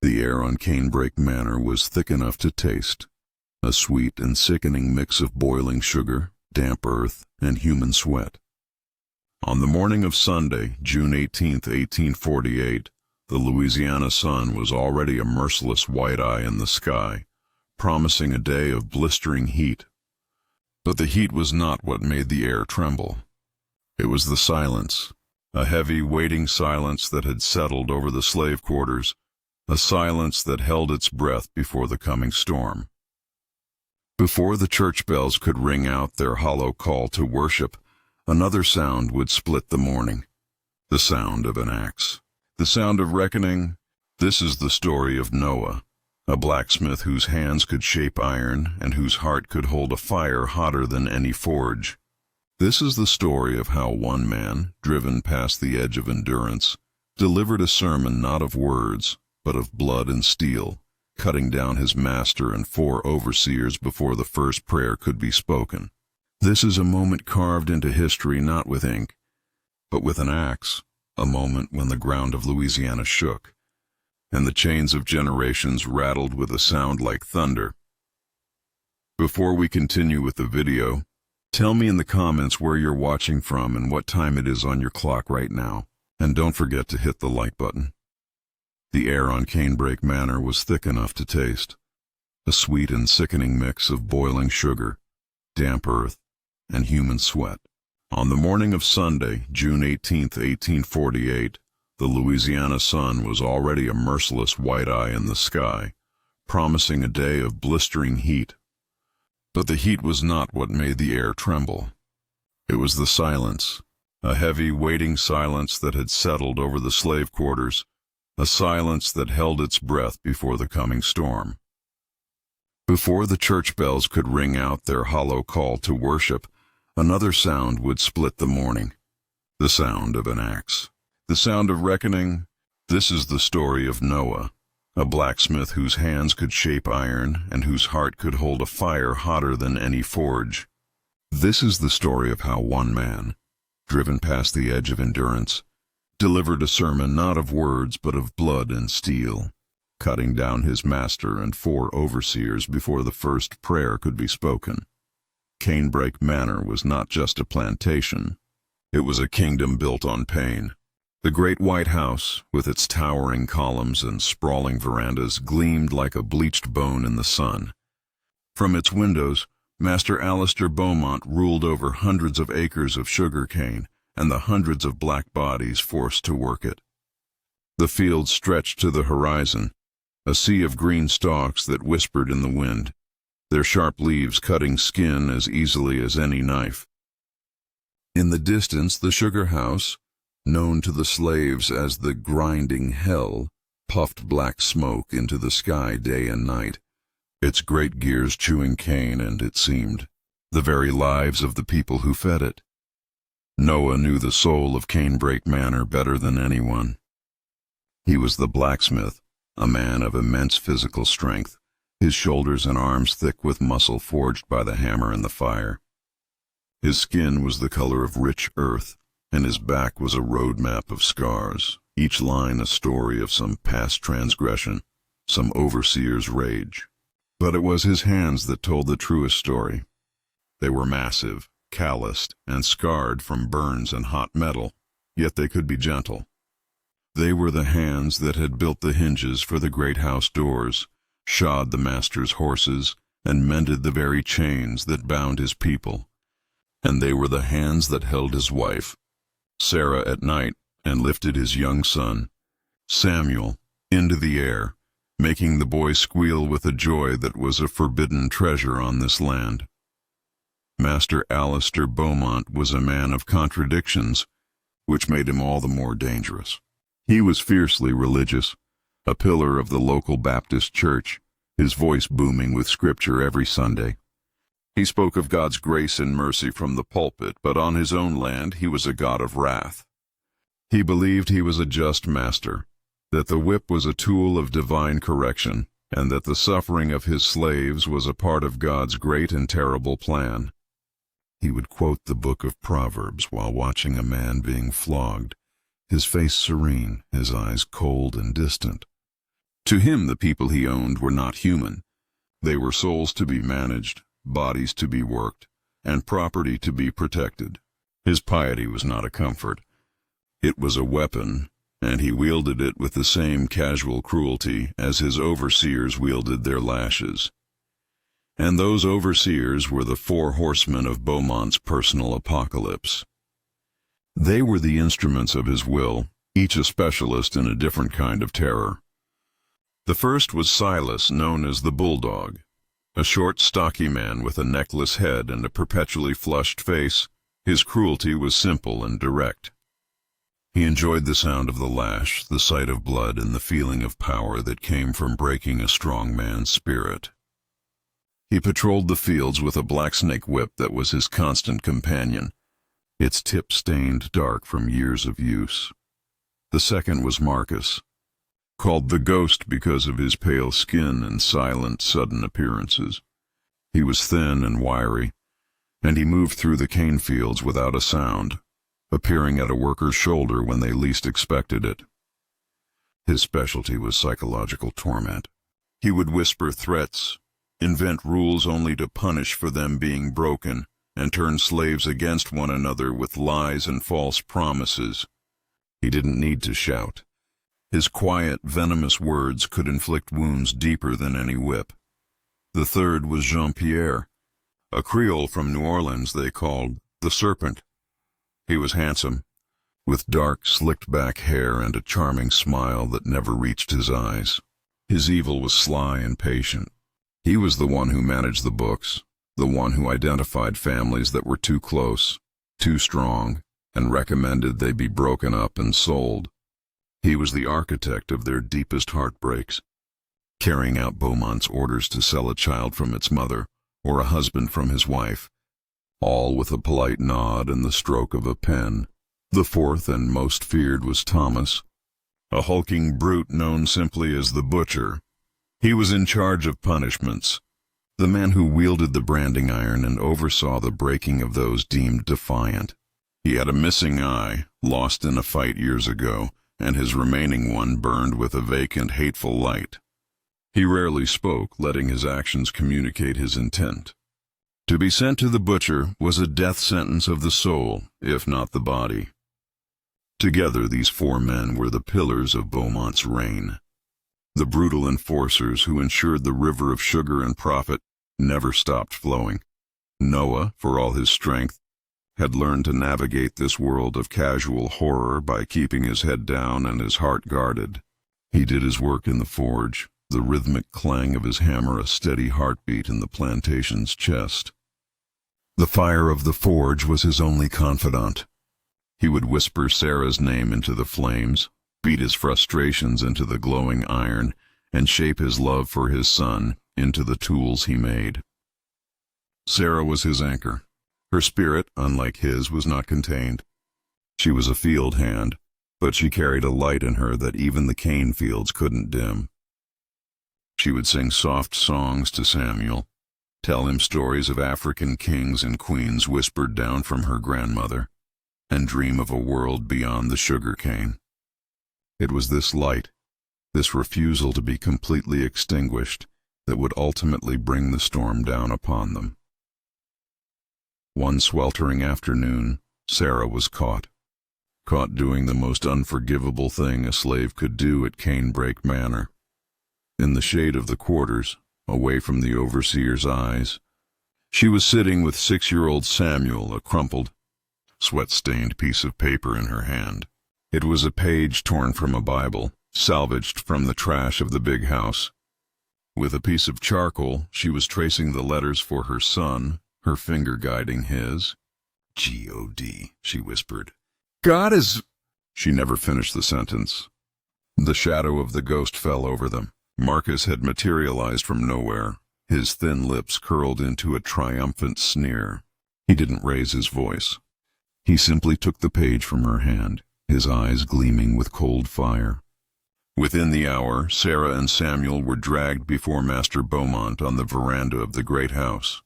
The air on Canebrake Manor was thick enough to taste, a sweet and sickening mix of boiling sugar, damp earth, and human sweat. On the morning of Sunday, June 18, 1848, the Louisiana sun was already a merciless white eye in the sky, promising a day of blistering heat. But the heat was not what made the air tremble. It was the silence, a heavy, waiting silence that had settled over the slave quarters, a silence that held its breath before the coming storm. Before the church bells could ring out their hollow call to worship, another sound would split the morning, the sound of an axe, the sound of reckoning. This is the story of Noah, a blacksmith whose hands could shape iron and whose heart could hold a fire hotter than any forge. This is the story of how one man, driven past the edge of endurance, delivered a sermon not of words, but of blood and steel, cutting down his master and 4 overseers before the first prayer could be spoken. This is a moment carved into history not with ink, but with an axe, a moment when the ground of Louisiana shook, and the chains of generations rattled with a sound like thunder. Before we continue with the video, tell me in the comments where you're watching from and what time it is on your clock right now, and don't forget to hit the like button. The air on Canebrake Manor was thick enough to taste, a sweet and sickening mix of boiling sugar, damp earth, and human sweat. On the morning of Sunday, June 18, 1848, the Louisiana sun was already a merciless white eye in the sky, promising a day of blistering heat. But the heat was not what made the air tremble. It was the silence, a heavy, waiting silence that had settled over the slave quarters, a silence that held its breath before the coming storm. Before the church bells could ring out their hollow call to worship, another sound would split the morning, the sound of an axe, the sound of reckoning. This is the story of Noah, a blacksmith whose hands could shape iron and whose heart could hold a fire hotter than any forge. This is the story of how one man, driven past the edge of endurance, delivered a sermon not of words but of blood and steel, cutting down his master and 4 overseers before the first prayer could be spoken. Canebrake Manor was not just a plantation. It was a kingdom built on pain. The great white house, with its towering columns and sprawling verandas, gleamed like a bleached bone in the sun. From its windows, Master Alistair Beaumont ruled over hundreds of acres of sugar cane and the hundreds of black bodies forced to work it. The fields stretched to the horizon, a sea of green stalks that whispered in the wind, their sharp leaves cutting skin as easily as any knife. In the distance, the sugar house, known to the slaves as the grinding hell, puffed black smoke into the sky day and night, its great gears chewing cane and, it seemed, the very lives of the people who fed it. Noah knew the soul of Canebrake Manor better than anyone. He was the blacksmith, a man of immense physical strength, his shoulders and arms thick with muscle forged by the hammer and the fire. His skin was the color of rich earth, and his back was a road map of scars, each line a story of some past transgression, some overseer's rage. But it was his hands that told the truest story. They were massive, calloused, and scarred from burns and hot metal, yet they could be gentle. They were the hands that had built the hinges for the great house doors, shod the master's horses, and mended the very chains that bound his people. And they were the hands that held his wife, Sarah, at night, and lifted his young son, Samuel, into the air, making the boy squeal with a joy that was a forbidden treasure on this land. Master Alistair Beaumont was a man of contradictions, which made him all the more dangerous. He was fiercely religious, a pillar of the local Baptist church, his voice booming with scripture every Sunday. He spoke of God's grace and mercy from the pulpit, but on his own land he was a God of wrath. He believed he was a just master, that the whip was a tool of divine correction, and that the suffering of his slaves was a part of God's great and terrible plan. He would quote the book of Proverbs while watching a man being flogged, his face serene, his eyes cold and distant. To him, the people he owned were not human. They were souls to be managed, bodies to be worked, and property to be protected. His piety was not a comfort. It was a weapon, and he wielded it with the same casual cruelty as his overseers wielded their lashes. And those overseers were the 4 horsemen of Beaumont's personal apocalypse. They were the instruments of his will, each a specialist in a different kind of terror. The first was Silas, known as the Bulldog, a short, stocky man with a neckless head and a perpetually flushed face. His cruelty was simple and direct. He enjoyed the sound of the lash, the sight of blood, and the feeling of power that came from breaking a strong man's spirit. He patrolled the fields with a blacksnake whip that was his constant companion, its tip stained dark from years of use. The second was Marcus, called the Ghost because of his pale skin and silent, sudden appearances. He was thin and wiry, and he moved through the cane fields without a sound, appearing at a worker's shoulder when they least expected it. His specialty was psychological torment. He would whisper threats, invent rules only to punish for them being broken, and turn slaves against one another with lies and false promises. He didn't need to shout. His quiet, venomous words could inflict wounds deeper than any whip. The third was Jean-Pierre, a Creole from New Orleans they called the Serpent. He was handsome, with dark, slicked-back hair and a charming smile that never reached his eyes. His evil was sly and patient. He was the one who managed the books, the one who identified families that were too close, too strong, and recommended they be broken up and sold. He was the architect of their deepest heartbreaks, carrying out Beaumont's orders to sell a child from its mother or a husband from his wife, all with a polite nod and the stroke of a pen. The fourth and most feared was Thomas, a hulking brute known simply as the Butcher. He was in charge of punishments, the man who wielded the branding iron and oversaw the breaking of those deemed defiant. He had a missing eye, lost in a fight years ago, and his remaining one burned with a vacant, hateful light. He rarely spoke, letting his actions communicate his intent. To be sent to the Butcher was a death sentence of the soul, if not the body. Together these 4 men were the pillars of Beaumont's reign. The brutal enforcers who ensured the river of sugar and profit never stopped flowing. Noah, for all his strength, had learned to navigate this world of casual horror by keeping his head down and his heart guarded. He did his work in the forge, the rhythmic clang of his hammer a steady heartbeat in the plantation's chest. The fire of the forge was his only confidant. He would whisper Sarah's name into the flames, beat his frustrations into the glowing iron, and shape his love for his son into the tools he made. Sarah was his anchor. Her spirit, unlike his, was not contained. She was a field hand, but she carried a light in her that even the cane fields couldn't dim. She would sing soft songs to Samuel, tell him stories of African kings and queens whispered down from her grandmother, and dream of a world beyond the sugar cane. It was this light, this refusal to be completely extinguished, that would ultimately bring the storm down upon them. One sweltering afternoon, Sarah was caught doing the most unforgivable thing a slave could do at Canebrake Manor. In the shade of the quarters, away from the overseer's eyes, she was sitting with 6-year-old Samuel, a crumpled, sweat-stained piece of paper in her hand. It was a page torn from a Bible, salvaged from the trash of the big house. With a piece of charcoal, she was tracing the letters for her son, her finger guiding his. "God," she whispered. "God is—" She never finished the sentence. The shadow of the Ghost fell over them. Marcus had materialized from nowhere, his thin lips curled into a triumphant sneer. He didn't raise his voice. He simply took the page from her hand, his eyes gleaming with cold fire. Within the hour, Sarah and Samuel were dragged before Master Beaumont on the veranda of the great house.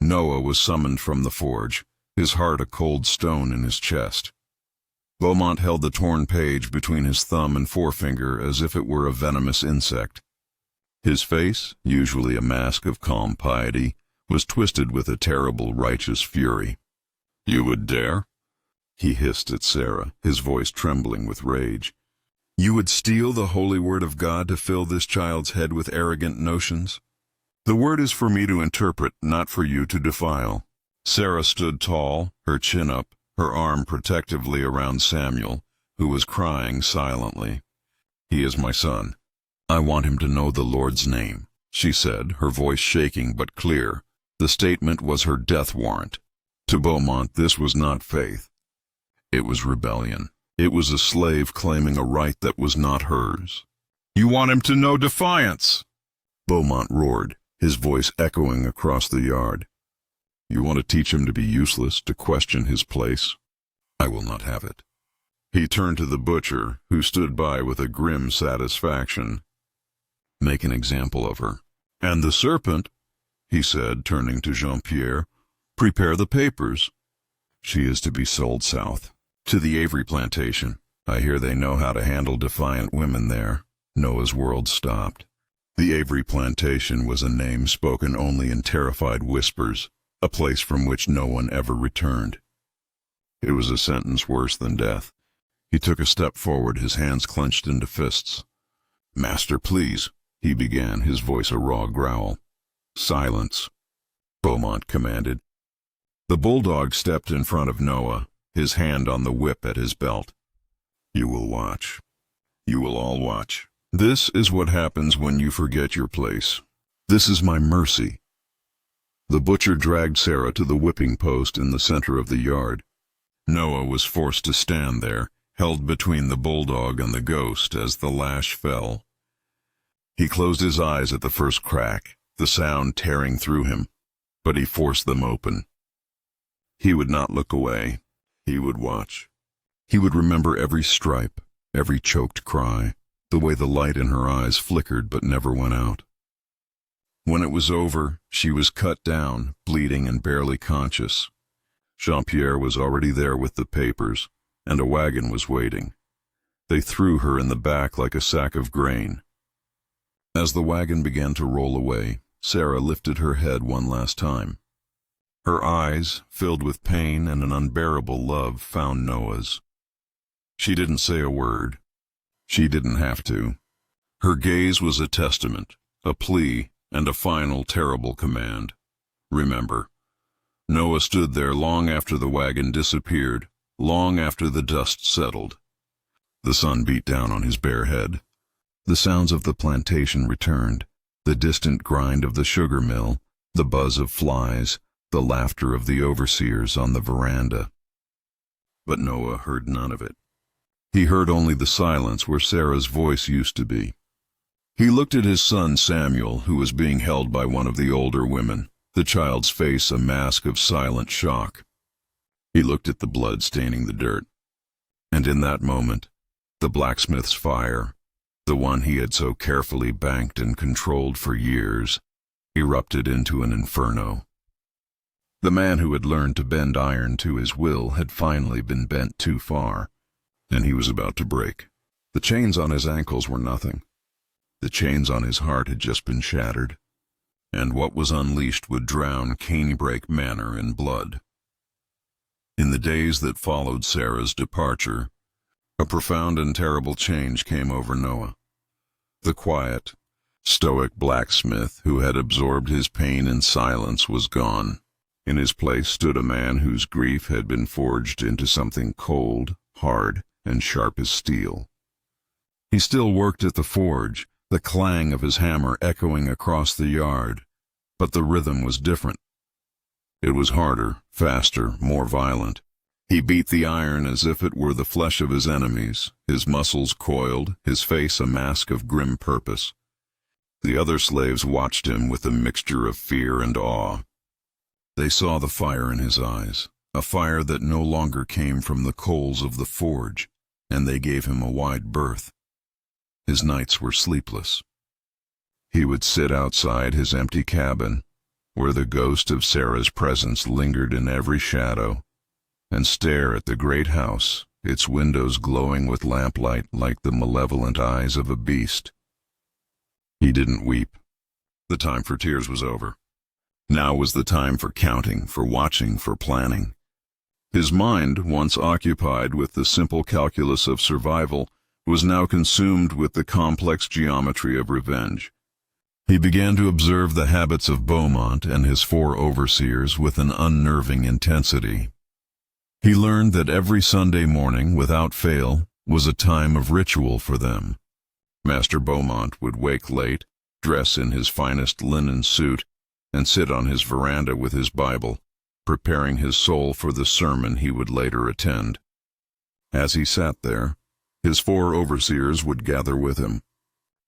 Noah was summoned from the forge, his heart a cold stone in his chest. Beaumont held the torn page between his thumb and forefinger as if it were a venomous insect. His face, usually a mask of calm piety, was twisted with a terrible righteous fury. "You would dare?" he hissed at Sarah, his voice trembling with rage. "You would steal the holy word of God to fill this child's head with arrogant notions? The word is for me to interpret, not for you to defile." Sarah stood tall, her chin up, her arm protectively around Samuel, who was crying silently. "He is my son. I want him to know the Lord's name," she said, her voice shaking but clear. The statement was her death warrant. To Beaumont, this was not faith. It was rebellion. It was a slave claiming a right that was not hers. "You want him to know defiance!" Beaumont roared, his voice echoing across the yard. "You want to teach him to be useless, to question his place? I will not have it." He turned to the butcher, who stood by with a grim satisfaction. "Make an example of her. And the serpent," he said, turning to Jean-Pierre, "prepare the papers. She is to be sold south, to the Avery plantation. I hear they know how to handle defiant women there." Noah's world stopped. The Avery plantation was a name spoken only in terrified whispers, a place from which no one ever returned. It was a sentence worse than death. He took a step forward, his hands clenched into fists. "Master, please," he began, his voice a raw growl. "Silence," Beaumont commanded. The bulldog stepped in front of Noah, his hand on the whip at his belt. "You will watch. You will all watch. This is what happens when you forget your place. This is my mercy." The butcher dragged Sarah to the whipping post in the center of the yard. Noah was forced to stand there, held between the bulldog and the ghost as the lash fell. He closed his eyes at the first crack, the sound tearing through him, but he forced them open. He would not look away. He would watch. He would remember every stripe, every choked cry, the way the light in her eyes flickered but never went out. When it was over, she was cut down, bleeding and barely conscious. Jean-Pierre was already there with the papers, and a wagon was waiting. They threw her in the back like a sack of grain. As the wagon began to roll away, Sarah lifted her head one last time. Her eyes, filled with pain and an unbearable love, found Noah's. She didn't say a word. She didn't have to. Her gaze was a testament, a plea, and a final terrible command. Remember. Noah stood there long after the wagon disappeared, long after the dust settled. The sun beat down on his bare head. The sounds of the plantation returned, the distant grind of the sugar mill, the buzz of flies, the laughter of the overseers on the veranda. But Noah heard none of it. He heard only the silence where Sarah's voice used to be. He looked at his son Samuel, who was being held by one of the older women, the child's face a mask of silent shock. He looked at the blood staining the dirt. And in that moment, the blacksmith's fire, the one he had so carefully banked and controlled for years, erupted into an inferno. The man who had learned to bend iron to his will had finally been bent too far, and he was about to break. The chains on his ankles were nothing. The chains on his heart had just been shattered, and what was unleashed would drown Canebrake Manor in blood. In the days that followed Sarah's departure, a profound and terrible change came over Noah. The quiet, stoic blacksmith who had absorbed his pain in silence was gone. In his place stood a man whose grief had been forged into something cold, hard, and sharp as steel. He still worked at the forge, the clang of his hammer echoing across the yard, but the rhythm was different. It was harder, faster, more violent. He beat the iron as if it were the flesh of his enemies, his muscles coiled, his face a mask of grim purpose. The other slaves watched him with a mixture of fear and awe. They saw the fire in his eyes, a fire that no longer came from the coals of the forge, and they gave him a wide berth. His nights were sleepless. He would sit outside his empty cabin, where the ghost of Sarah's presence lingered in every shadow, and stare at the great house its windows glowing with lamplight like the malevolent eyes of a beast. He didn't weep. The time for tears was over. Now was the time for counting, for watching, for planning. His mind, once occupied with the simple calculus of survival, was now consumed with the complex geometry of revenge. He began to observe the habits of Beaumont and his 4 overseers with an unnerving intensity. He learned that every Sunday morning, without fail, was a time of ritual for them. Master Beaumont would wake late, dress in his finest linen suit, and sit on his veranda with his Bible, preparing his soul for the sermon he would later attend. As he sat there, his 4 overseers would gather with him.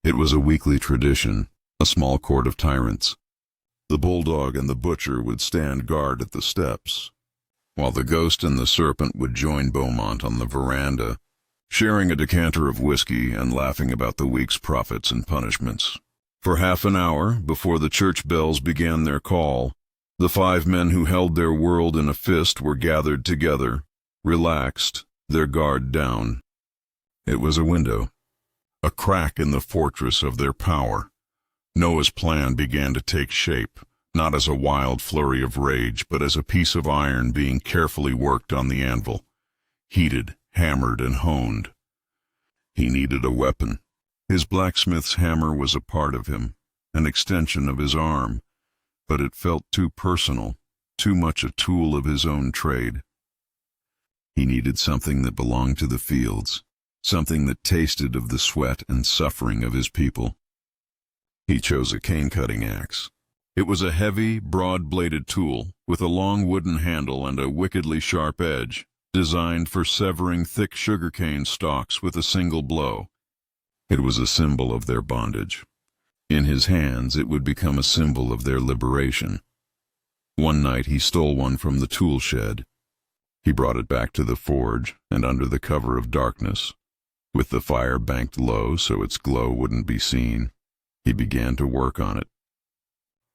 It was a weekly tradition, a small court of tyrants. The bulldog and the butcher would stand guard at the steps, while the ghost and the serpent would join Beaumont on the veranda, sharing a decanter of whiskey and laughing about the week's profits and punishments. For half an hour, before the church bells began their call, the 5 men who held their world in a fist were gathered together, relaxed, their guard down. It was a window, a crack in the fortress of their power. Noah's plan began to take shape, not as a wild flurry of rage, but as a piece of iron being carefully worked on the anvil, heated, hammered, and honed. He needed a weapon. His blacksmith's hammer was a part of him, an extension of his arm, but it felt too personal, too much a tool of his own trade. He needed something that belonged to the fields, something that tasted of the sweat and suffering of his people. He chose a cane-cutting axe. It was a heavy, broad-bladed tool with a long wooden handle and a wickedly sharp edge, designed for severing thick sugarcane stalks with a single blow. It was a symbol of their bondage. In his hands, it would become a symbol of their liberation. One night he stole one from the tool shed. He brought it back to the forge, and under the cover of darkness, with the fire banked low so its glow wouldn't be seen, he began to work on it.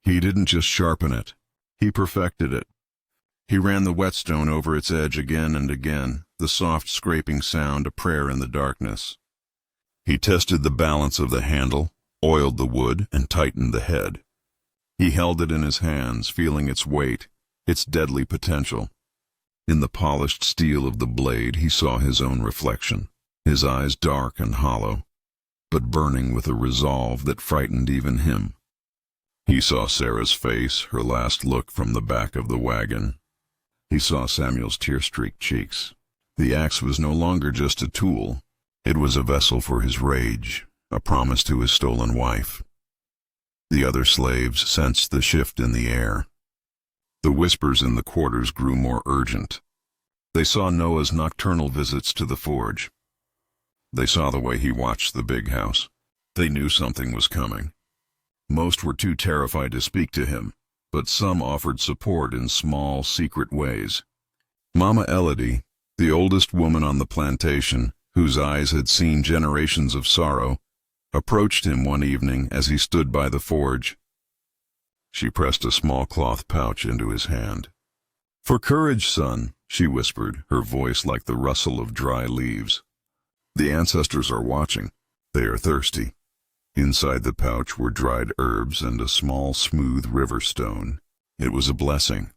He didn't just sharpen it, he perfected it. He ran the whetstone over its edge again and again, the soft scraping sound a prayer in the darkness. He tested the balance of the handle, oiled the wood, and tightened the head. He held it in his hands, feeling its weight, its deadly potential. In the polished steel of the blade he saw his own reflection, his eyes dark and hollow, but burning with a resolve that frightened even him. He saw Sarah's face, her last look from the back of the wagon. He saw Samuel's tear-streaked cheeks. The axe was no longer just a tool. It was a vessel for his rage, a promise to his stolen wife. The other slaves sensed the shift in the air. The whispers in the quarters grew more urgent. They saw Noah's nocturnal visits to the forge. They saw the way he watched the big house. They knew something was coming. Most were too terrified to speak to him, but some offered support in small, secret ways. Mama Elodie, the oldest woman on the plantation, whose eyes had seen generations of sorrow, approached him one evening as he stood by the forge. She pressed a small cloth pouch into his hand. "For courage, son," she whispered, her voice like the rustle of dry leaves. "The ancestors are watching. They are thirsty." Inside the pouch were dried herbs and a small, smooth river stone. It was a blessing.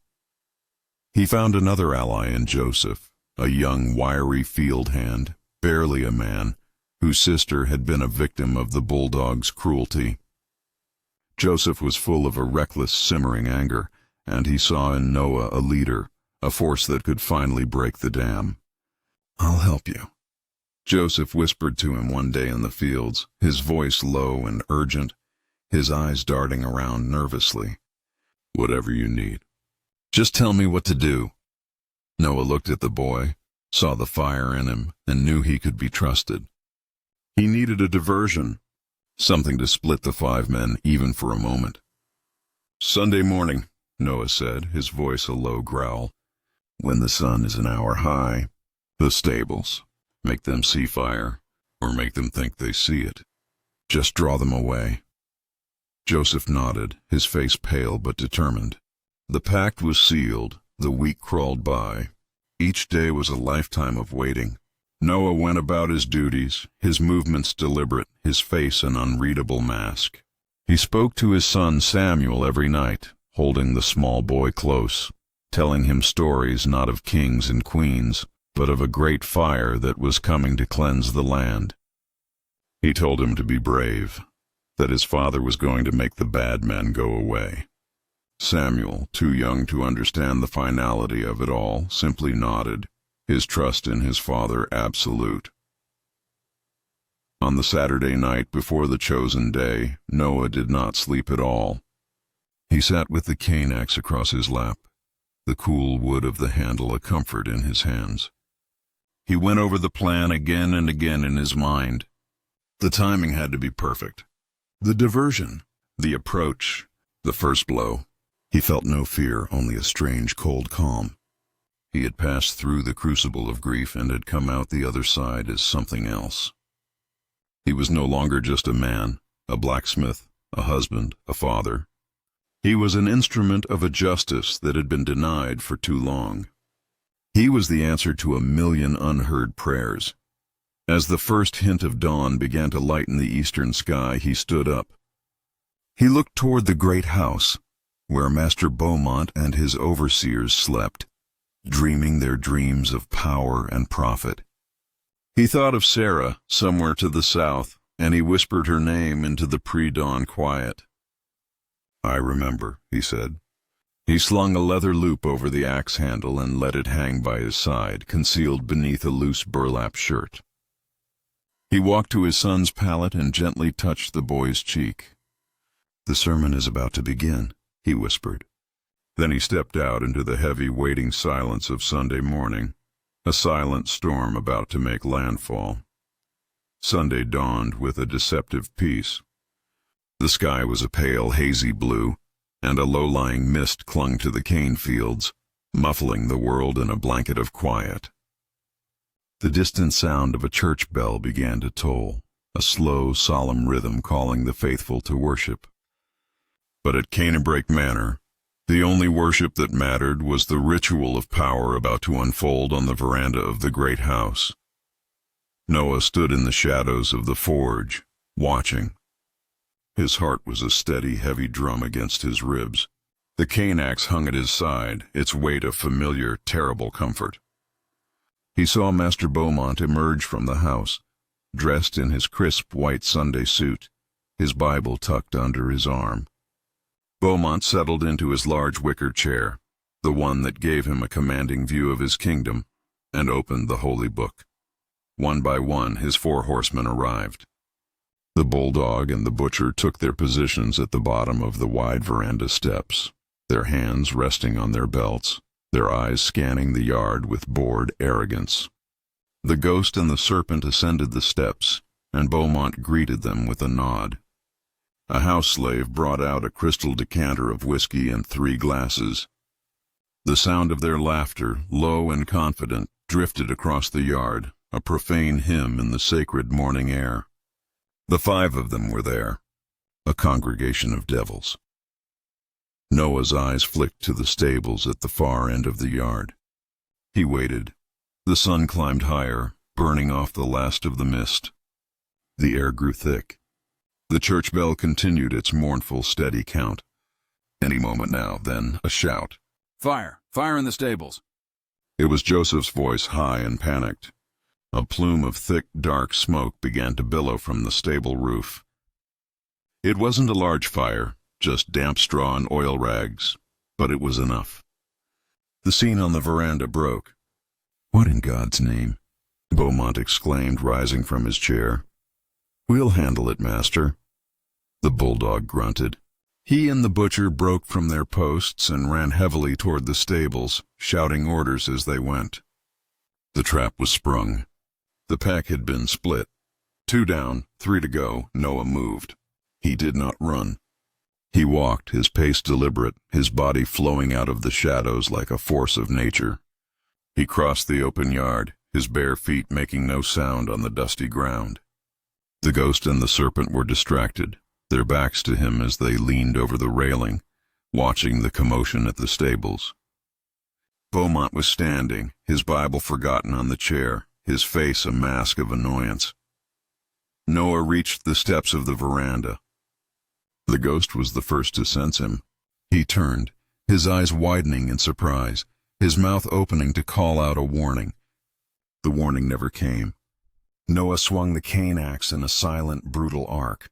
He found another ally in Joseph, a young, wiry field hand, barely a man, whose sister had been a victim of the bulldog's cruelty. Joseph was full of a reckless, simmering anger, and he saw in Noah a leader, a force that could finally break the dam. "I'll help you," Joseph whispered to him one day in the fields, his voice low and urgent, his eyes darting around nervously. "Whatever you need. Just tell me what to do." Noah looked at the boy, saw the fire in him, and knew he could be trusted. He needed a diversion, something to split the 5 men even for a moment. "Sunday morning," Noah said, his voice a low growl. "When the sun is an hour high, the stables. Make them see fire, or make them think they see it. Just draw them away." Joseph nodded, his face pale but determined. The pact was sealed, the week crawled by. Each day was a lifetime of waiting, Noah went about his duties, his movements deliberate, his face an unreadable mask. He spoke to his son Samuel every night, holding the small boy close, telling him stories not of kings and queens, but of a great fire that was coming to cleanse the land. He told him to be brave, that his father was going to make the bad men go away. Samuel, too young to understand the finality of it all, simply nodded, his trust in his father absolute. On the Saturday night before the chosen day, Noah did not sleep at all. He sat with the cane axe across his lap, the cool wood of the handle a comfort in his hands. He went over the plan again and again in his mind. The timing had to be perfect. The diversion, the approach, the first blow. He felt no fear, only a strange cold calm. He had passed through the crucible of grief and had come out the other side as something else. He was no longer just a man, a blacksmith, a husband, a father. He was an instrument of a justice that had been denied for too long. He was the answer to a million unheard prayers. As the first hint of dawn began to lighten the eastern sky, he stood up. He looked toward the great house, where Master Beaumont and his overseers slept, dreaming their dreams of power and profit. He thought of Sarah, somewhere to the south, and he whispered her name into the pre-dawn quiet. "I remember," he said. He slung a leather loop over the axe handle and let it hang by his side, concealed beneath a loose burlap shirt. He walked to his son's pallet and gently touched the boy's cheek. "The sermon is about to begin," he whispered. Then he stepped out into the heavy, waiting silence of Sunday morning, a silent storm about to make landfall. Sunday dawned with a deceptive peace. The sky was a pale, hazy blue, and a low-lying mist clung to the cane fields, muffling the world in a blanket of quiet. The distant sound of a church bell began to toll, a slow, solemn rhythm calling the faithful to worship. But at Canebrake Manor, the only worship that mattered was the ritual of power about to unfold on the veranda of the great house. Noah stood in the shadows of the forge, watching. His heart was a steady, heavy drum against his ribs. The cane axe hung at his side, its weight a familiar, terrible comfort. He saw Master Beaumont emerge from the house, dressed in his crisp white Sunday suit, his Bible tucked under his arm. Beaumont settled into his large wicker chair, the one that gave him a commanding view of his kingdom, and opened the holy book. One by one, his 4 horsemen arrived. The bulldog and the butcher took their positions at the bottom of the wide veranda steps, their hands resting on their belts, their eyes scanning the yard with bored arrogance. The ghost and the serpent ascended the steps, and Beaumont greeted them with a nod. A house slave brought out a crystal decanter of whiskey and 3 glasses. The sound of their laughter, low and confident, drifted across the yard, a profane hymn in the sacred morning air. The 5 of them were there, a congregation of devils. Noah's eyes flicked to the stables at the far end of the yard. He waited. The sun climbed higher, burning off the last of the mist. The air grew thick. The church bell continued its mournful, steady count. Any moment now, then, a shout. "Fire! Fire in the stables!" It was Joseph's voice, high and panicked. A plume of thick, dark smoke began to billow from the stable roof. It wasn't a large fire, just damp straw and oil rags, but it was enough. The scene on the veranda broke. "What in God's name?" Beaumont exclaimed, rising from his chair. "We'll handle it, master." The bulldog grunted. He and the butcher broke from their posts and ran heavily toward the stables, shouting orders as they went. The trap was sprung. The pack had been split. 2 down, 3 to go, Noah moved. He did not run. He walked, his pace deliberate, his body flowing out of the shadows like a force of nature. He crossed the open yard, his bare feet making no sound on the dusty ground. The ghost and the serpent were distracted, their backs to him as they leaned over the railing, watching the commotion at the stables. Beaumont was standing, his Bible forgotten on the chair, his face a mask of annoyance. Noah reached the steps of the veranda. The ghost was the first to sense him. He turned, his eyes widening in surprise, his mouth opening to call out a warning. The warning never came. Noah swung the cane axe in a silent, brutal arc.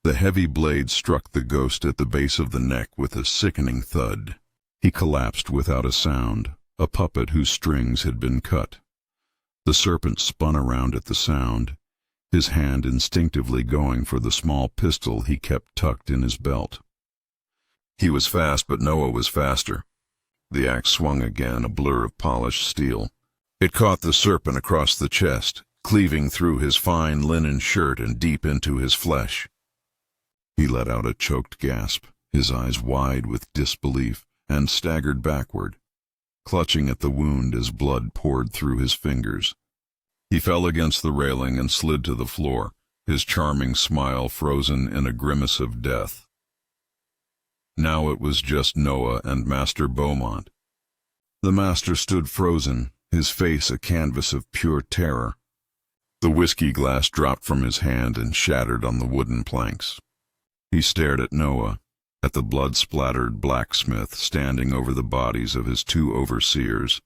The heavy blade struck the ghost at the base of the neck with a sickening thud. He collapsed without a sound, a puppet whose strings had been cut. The serpent spun around at the sound, his hand instinctively going for the small pistol he kept tucked in his belt. He was fast, but Noah was faster. The axe swung again, a blur of polished steel. It caught the serpent across the chest, cleaving through his fine linen shirt and deep into his flesh. He let out a choked gasp, his eyes wide with disbelief, and staggered backward, clutching at the wound as blood poured through his fingers. He fell against the railing and slid to the floor, his charming smile frozen in a grimace of death. Now it was just Noah and Master Beaumont. The master stood frozen, his face a canvas of pure terror. The whiskey glass dropped from his hand and shattered on the wooden planks. He stared at Noah, at the blood-splattered blacksmith standing over the bodies of his two overseers,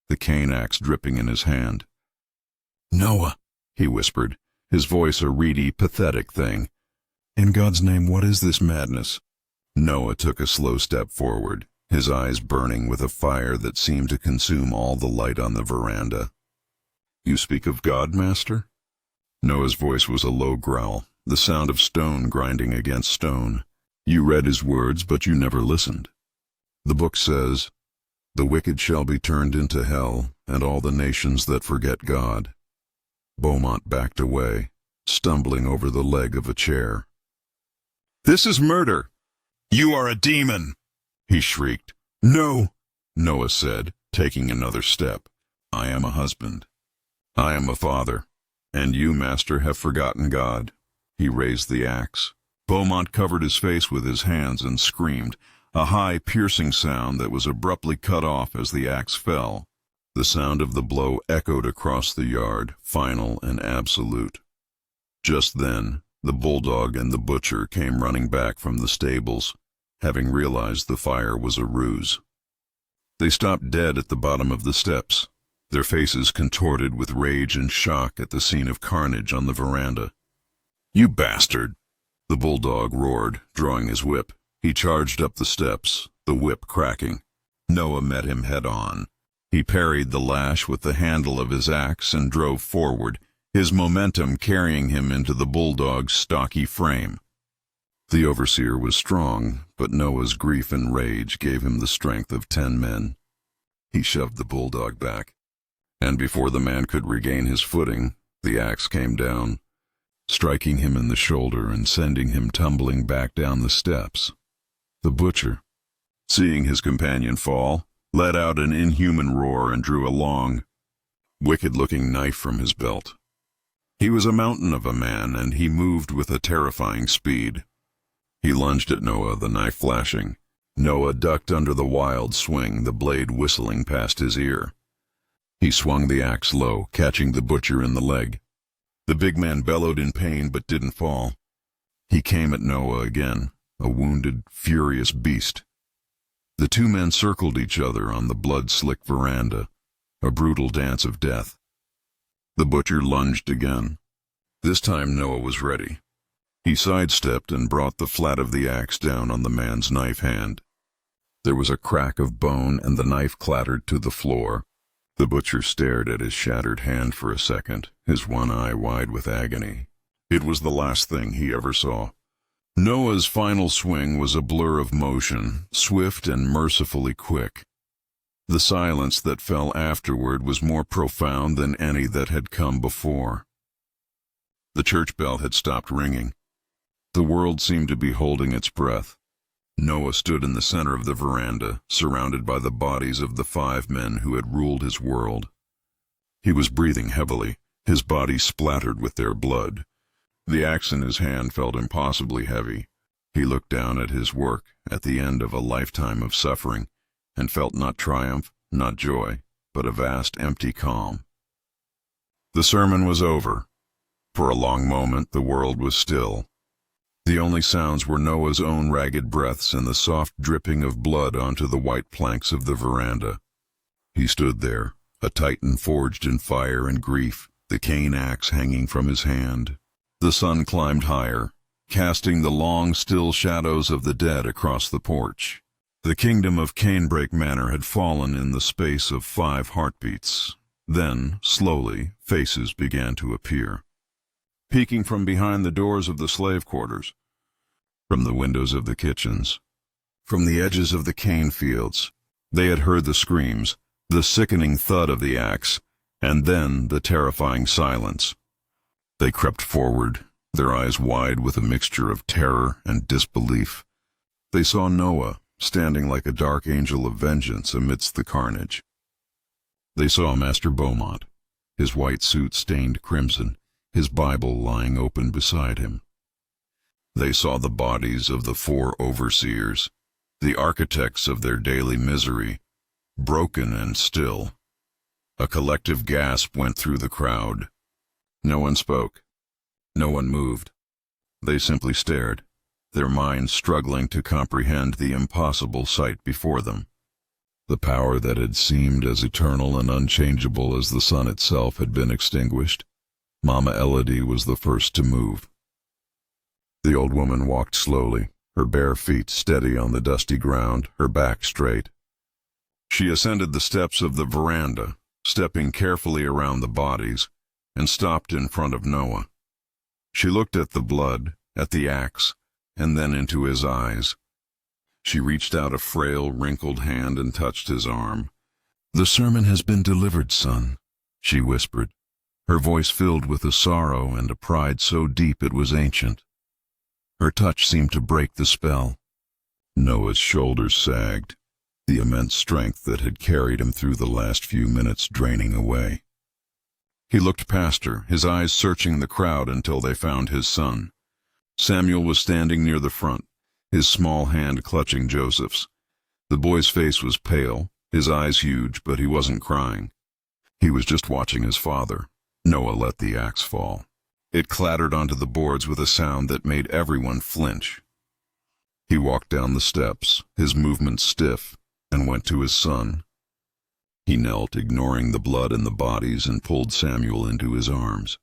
the cane axe dripping in his hand. "Noah," he whispered, his voice a reedy, pathetic thing. "In God's name, what is this madness?" Noah took a slow step forward, his eyes burning with a fire that seemed to consume all the light on the veranda. "You speak of God, Master?" Noah's voice was a low growl, the sound of stone grinding against stone. "You read his words, but you never listened. The book says, 'The wicked shall be turned into hell, and all the nations that forget God.'" Beaumont backed away, stumbling over the leg of a chair. "This is murder! You are a demon!" he shrieked. "No," Noah said, taking another step. "I am a husband. I am a father. And you, Master, have forgotten God." He raised the axe. Beaumont covered his face with his hands and screamed, a high, piercing sound that was abruptly cut off as the axe fell. The sound of the blow echoed across the yard, final and absolute. Just then, the bulldog and the butcher came running back from the stables, having realized the fire was a ruse. They stopped dead at the bottom of the steps, their faces contorted with rage and shock at the scene of carnage on the veranda. "You bastard!" the bulldog roared, drawing his whip. He charged up the steps, the whip cracking. Noah met him head-on. He parried the lash with the handle of his axe and drove forward, his momentum carrying him into the bulldog's stocky frame. The overseer was strong, but Noah's grief and rage gave him the strength of 10 men. He shoved the bulldog back, and before the man could regain his footing, the axe came down, striking him in the shoulder and sending him tumbling back down the steps. The butcher, seeing his companion fall, let out an inhuman roar and drew a long, wicked-looking knife from his belt. He was a mountain of a man, and he moved with a terrifying speed. He lunged at Noah, the knife flashing. Noah ducked under the wild swing, the blade whistling past his ear. He swung the axe low, catching the butcher in the leg. The big man bellowed in pain but didn't fall. He came at Noah again, a wounded, furious beast. The two men circled each other on the blood-slick veranda, a brutal dance of death. The butcher lunged again. This time Noah was ready. He sidestepped and brought the flat of the axe down on the man's knife hand. There was a crack of bone and the knife clattered to the floor. The butcher stared at his shattered hand for a second, his one eye wide with agony. It was the last thing he ever saw. Noah's final swing was a blur of motion, swift and mercifully quick. The silence that fell afterward was more profound than any that had come before. The church bell had stopped ringing. The world seemed to be holding its breath. Noah stood in the center of the veranda, surrounded by the bodies of the 5 men who had ruled his world. He was breathing heavily, his body splattered with their blood. The axe in his hand felt impossibly heavy. He looked down at his work, at the end of a lifetime of suffering, and felt not triumph, not joy, but a vast empty calm. The sermon was over. For a long moment, the world was still. The only sounds were Noah's own ragged breaths and the soft dripping of blood onto the white planks of the veranda. He stood there, a titan forged in fire and grief, the cane axe hanging from his hand. The sun climbed higher, casting the long, still shadows of the dead across the porch. The kingdom of Canebrake Manor had fallen in the space of 5 heartbeats. Then, slowly, faces began to appear. Peeking from behind the doors of the slave quarters, from the windows of the kitchens, from the edges of the cane fields, they had heard the screams, the sickening thud of the axe, and then the terrifying silence. They crept forward, their eyes wide with a mixture of terror and disbelief. They saw Noah, standing like a dark angel of vengeance amidst the carnage. They saw Master Beaumont, his white suit stained crimson, his Bible lying open beside him. They saw the bodies of the 4 overseers, the architects of their daily misery, broken and still. A collective gasp went through the crowd. No one spoke. No one moved. They simply stared, their minds struggling to comprehend the impossible sight before them. The power that had seemed as eternal and unchangeable as the sun itself had been extinguished. Mama Elodie was the first to move. The old woman walked slowly, her bare feet steady on the dusty ground, her back straight. She ascended the steps of the veranda, stepping carefully around the bodies, and stopped in front of Noah. She looked at the blood, at the axe, and then into his eyes. She reached out a frail, wrinkled hand and touched his arm. "The sermon has been delivered, son," she whispered, her voice filled with a sorrow and a pride so deep it was ancient. Her touch seemed to break the spell. Noah's shoulders sagged, the immense strength that had carried him through the last few minutes draining away. He looked past her, his eyes searching the crowd until they found his son. Samuel was standing near the front, his small hand clutching Joseph's. The boy's face was pale, his eyes huge, but he wasn't crying. He was just watching his father. Noah let the axe fall. It clattered onto the boards with a sound that made everyone flinch. He walked down the steps, his movements stiff, and went to his son. He knelt, ignoring the blood and the bodies, and pulled Samuel into his arms.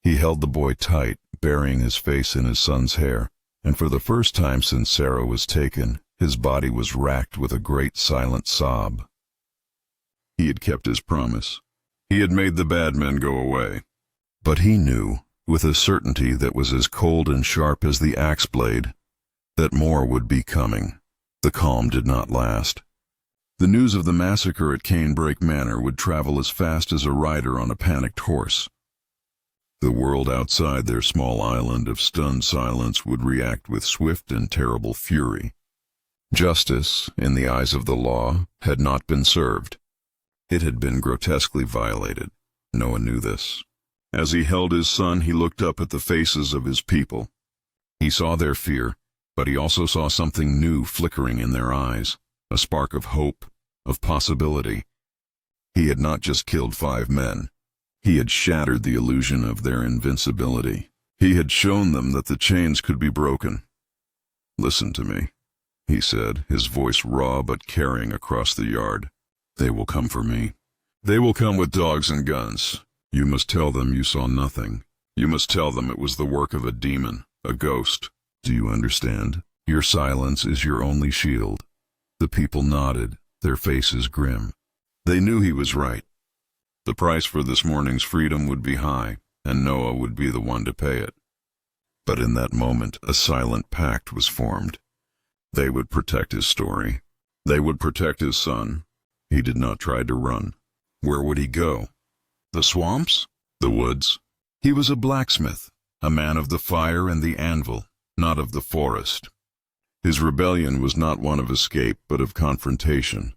He held the boy tight, burying his face in his son's hair, and for the first time since Sarah was taken, his body was racked with a great silent sob. He had kept his promise. He had made the bad men go away. But he knew, with a certainty that was as cold and sharp as the axe blade, that more would be coming. The calm did not last. The news of the massacre at Canebrake Manor would travel as fast as a rider on a panicked horse. The world outside their small island of stunned silence would react with swift and terrible fury. Justice, in the eyes of the law, had not been served. It had been grotesquely violated. Noah knew this. As he held his son, he looked up at the faces of his people. He saw their fear, but he also saw something new flickering in their eyes, a spark of hope, of possibility. He had not just killed 5 men. He had shattered the illusion of their invincibility. He had shown them that the chains could be broken. "Listen to me," he said, his voice raw but carrying across the yard. "They will come for me. They will come with dogs and guns. You must tell them you saw nothing. You must tell them it was the work of a demon, a ghost. Do you understand? Your silence is your only shield." The people nodded, their faces grim. They knew he was right. The price for this morning's freedom would be high, and Noah would be the one to pay it. But in that moment, a silent pact was formed. They would protect his story. They would protect his son. He did not try to run. Where would he go? The swamps? The woods? He was a blacksmith, a man of the fire and the anvil, not of the forest. His rebellion was not one of escape, but of confrontation.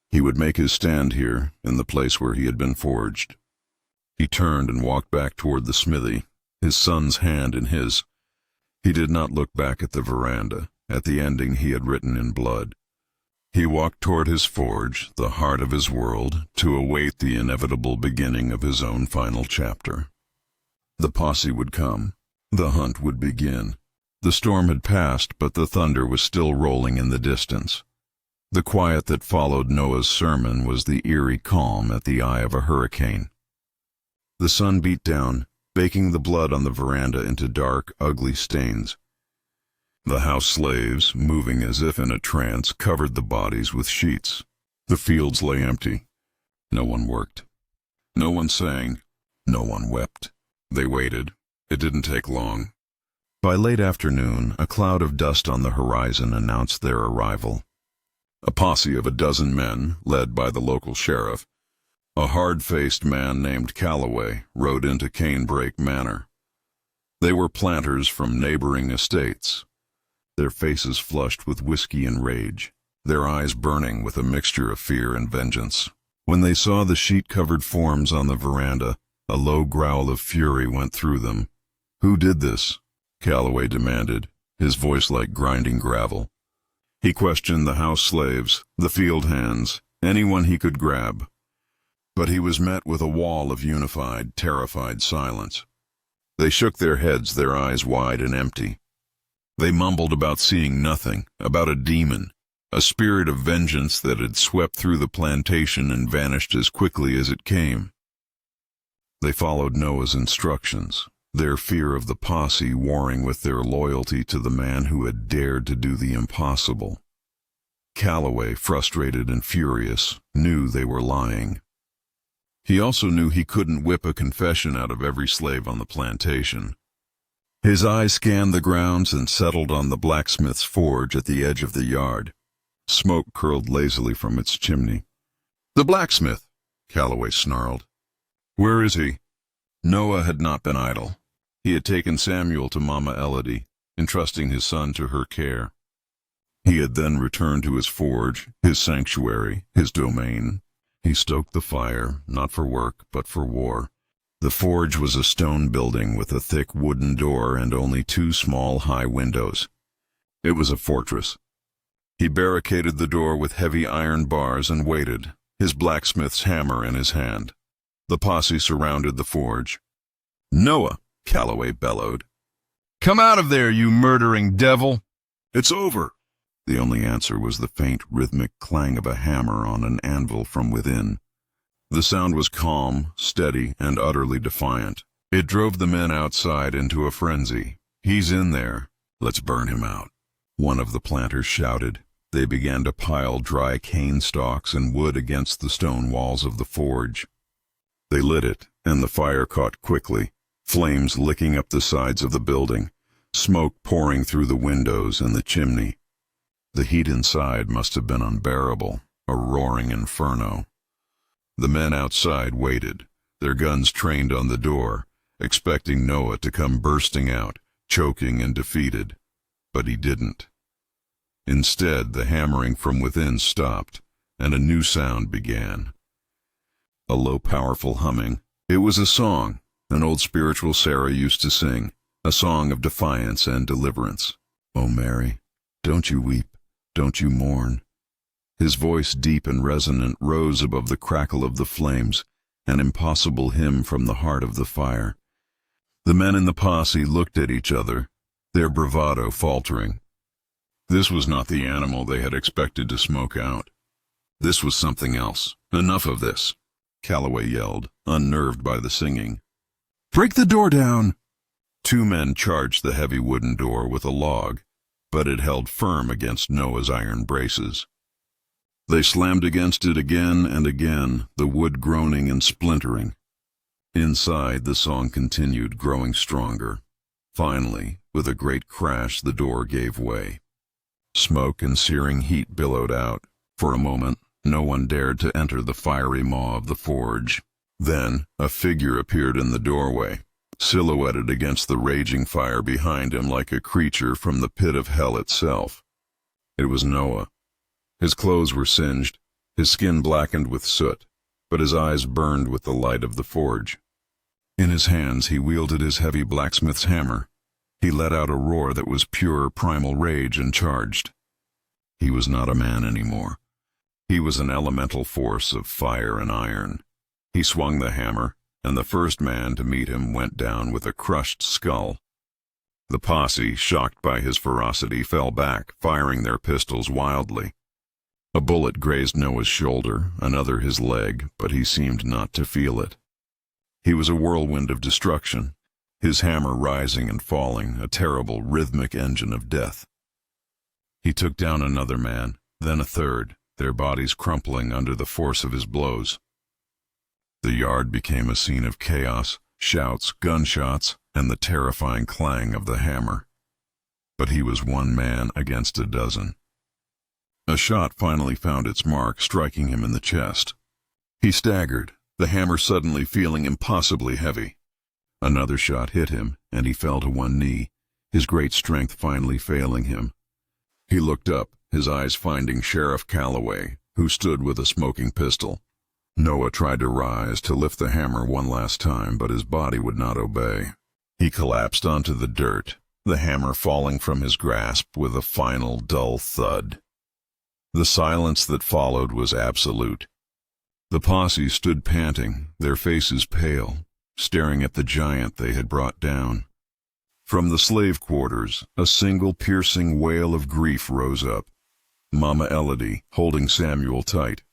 He would make his stand here, in the place where he had been forged. He turned and walked back toward the smithy, his son's hand in his. He did not look back at the veranda, at the ending he had written in blood. He walked toward his forge, the heart of his world, to await the inevitable beginning of his own final chapter. The posse would come. The hunt would begin. The storm had passed, but the thunder was still rolling in the distance. The quiet that followed Noah's sermon was the eerie calm at the eye of a hurricane. The sun beat down, baking the blood on the veranda into dark, ugly stains. The house slaves, moving as if in a trance, covered the bodies with sheets. The fields lay empty. No one worked. No one sang. No one wept. They waited. It didn't take long. By late afternoon, a cloud of dust on the horizon announced their arrival. A posse of 12 men, led by the local sheriff, a hard-faced man named Calloway, rode into Canebrake Manor. They were planters from neighboring estates, their faces flushed with whiskey and rage, their eyes burning with a mixture of fear and vengeance. When they saw the sheet-covered forms on the veranda, a low growl of fury went through them. "Who did this?" Calloway demanded, his voice like grinding gravel. He questioned the house slaves, the field hands, anyone he could grab. But he was met with a wall of unified, terrified silence. They shook their heads, their eyes wide and empty. They mumbled about seeing nothing, about a demon, a spirit of vengeance that had swept through the plantation and vanished as quickly as it came. They followed Noah's instructions, their fear of the posse warring with their loyalty to the man who had dared to do the impossible. Calloway, frustrated and furious, knew they were lying. He also knew he couldn't whip a confession out of every slave on the plantation. His eyes scanned the grounds and settled on the blacksmith's forge at the edge of the yard. Smoke curled lazily from its chimney. "The blacksmith," Calloway snarled. "Where is he?" Noah had not been idle. He had taken Samuel to Mama Elodie, entrusting his son to her care. He had then returned to his forge, his sanctuary, his domain. He stoked the fire, not for work, but for war. The forge was a stone building with a thick wooden door and only 2 small high windows. It was a fortress. He barricaded the door with heavy iron bars and waited, his blacksmith's hammer in his hand. The posse surrounded the forge. "Noah," Calloway bellowed. "Come out of there, you murdering devil!" "It's over!" The only answer was the faint, rhythmic clang of a hammer on an anvil from within. The sound was calm, steady, and utterly defiant. It drove the men outside into a frenzy. "He's in there. Let's burn him out." One of the planters shouted. They began to pile dry cane stalks and wood against the stone walls of the forge. They lit it, and the fire caught quickly, flames licking up the sides of the building, smoke pouring through the windows and the chimney. The heat inside must have been unbearable, a roaring inferno. The men outside waited, their guns trained on the door, expecting Noah to come bursting out, choking and defeated. But he didn't. Instead, the hammering from within stopped, and a new sound began. A low, powerful humming. It was a song, an old spiritual Sarah used to sing, a song of defiance and deliverance. "Oh, Mary, don't you weep, don't you mourn." His voice, deep and resonant, rose above the crackle of the flames, an impossible hymn from the heart of the fire. The men in the posse looked at each other, their bravado faltering. This was not the animal they had expected to smoke out. This was something else. "Enough of this," Calloway yelled, unnerved by the singing. "Break the door down!" 2 men charged the heavy wooden door with a log, but it held firm against Noah's iron braces. They slammed against it again and again, the wood groaning and splintering. Inside, the song continued, growing stronger. Finally, with a great crash, the door gave way. Smoke and searing heat billowed out. For a moment, no one dared to enter the fiery maw of the forge. Then, a figure appeared in the doorway, silhouetted against the raging fire behind him like a creature from the pit of hell itself. It was Noah. His clothes were singed, his skin blackened with soot, but his eyes burned with the light of the forge. In his hands he wielded his heavy blacksmith's hammer. He let out a roar that was pure primal rage and charged. He was not a man anymore. He was an elemental force of fire and iron. He swung the hammer, and the first man to meet him went down with a crushed skull. The posse, shocked by his ferocity, fell back, firing their pistols wildly. A bullet grazed Noah's shoulder, another his leg, but he seemed not to feel it. He was a whirlwind of destruction, his hammer rising and falling, a terrible rhythmic engine of death. He took down another man, then a third, their bodies crumpling under the force of his blows. The yard became a scene of chaos, shouts, gunshots, and the terrifying clang of the hammer. But he was one man against a dozen. A shot finally found its mark, striking him in the chest. He staggered, the hammer suddenly feeling impossibly heavy. Another shot hit him, and he fell to one knee, his great strength finally failing him. He looked up, his eyes finding Sheriff Calloway, who stood with a smoking pistol. Noah tried to rise to lift the hammer one last time, but his body would not obey. He collapsed onto the dirt, the hammer falling from his grasp with a final dull thud. The silence that followed was absolute. The posse stood panting, their faces pale, staring at the giant they had brought down. From the slave quarters, a single piercing wail of grief rose up. Mama Elodie holding Samuel tight.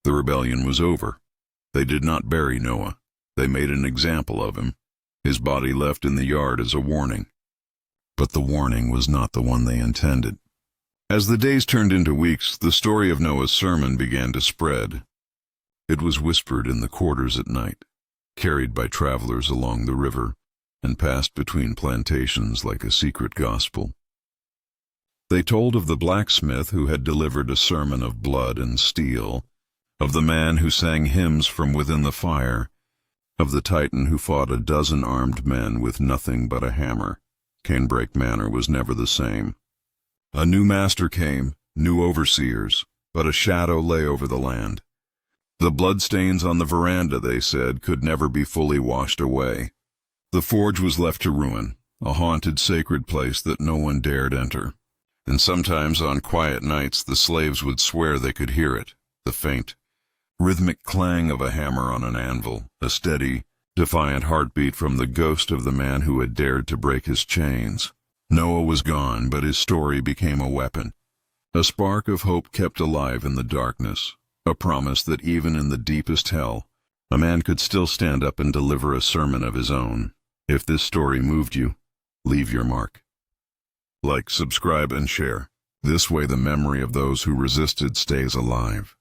The rebellion was over. They did not bury Noah. They made an example of him. His body left in the yard as a warning. But the warning was not the one they intended. As the days turned into weeks, the story of Noah's sermon began to spread. It was whispered in the quarters at night, carried by travelers along the river, and passed between plantations like a secret gospel. They told of the blacksmith who had delivered a sermon of blood and steel, of the man who sang hymns from within the fire, of the Titan who fought a dozen armed men with nothing but a hammer. Canebrake Manor was never the same. A new master came, new overseers, but a shadow lay over the land. The bloodstains on the veranda, they said, could never be fully washed away. The forge was left to ruin, a haunted sacred place that no one dared enter. And sometimes on quiet nights the slaves would swear they could hear it, the faint, rhythmic clang of a hammer on an anvil, a steady, defiant heartbeat from the ghost of the man who had dared to break his chains. Noah was gone, but his story became a weapon. A spark of hope kept alive in the darkness, a promise that even in the deepest hell, a man could still stand up and deliver a sermon of his own. If this story moved you, leave your mark. Like, subscribe, and share. This way the memory of those who resisted stays alive.